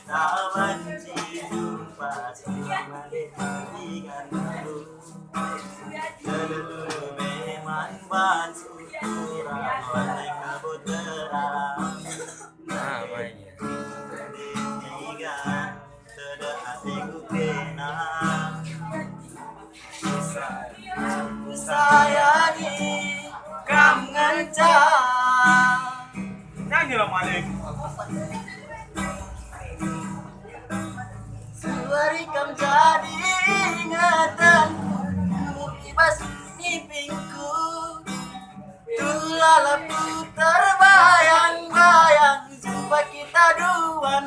benci jumpa sama dengan lu. Dulu memang bantu kurang oleh kabut terang. Namanya. Tiga tidak hatiku kena. Sayangi kam ngencang. Nyanyi lah Malik. Suari kam jadi ingatanku, ibas mimpiku. Tulalaku terbayang-bayang jumpa kita dua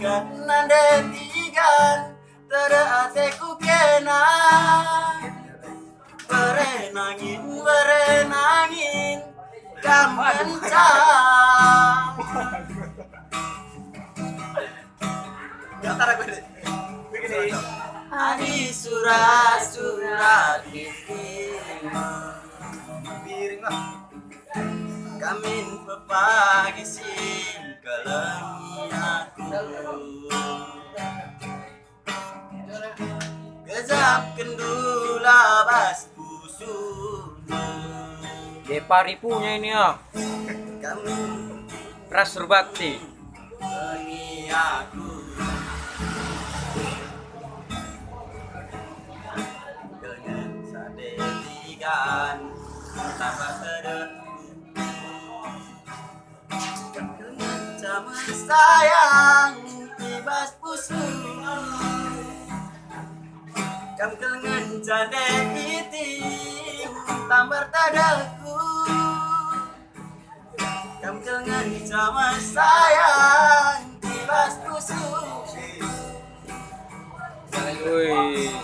nandetikan terateku kena. Berenangin kam kencang. Adi surat-surat kirim Piring lah. kamin pepagi sing kelengi aku. Gejap kendula bas pusumu. Depari punya ini ya. Kamin Ras Surbakti. kelengi aku. Dengan sadetikan tambah sama sayang ibas pusu. Kam kelengan jade itim tambar tadaku. Kam kelengan sama sayang ibas pusu. Wih.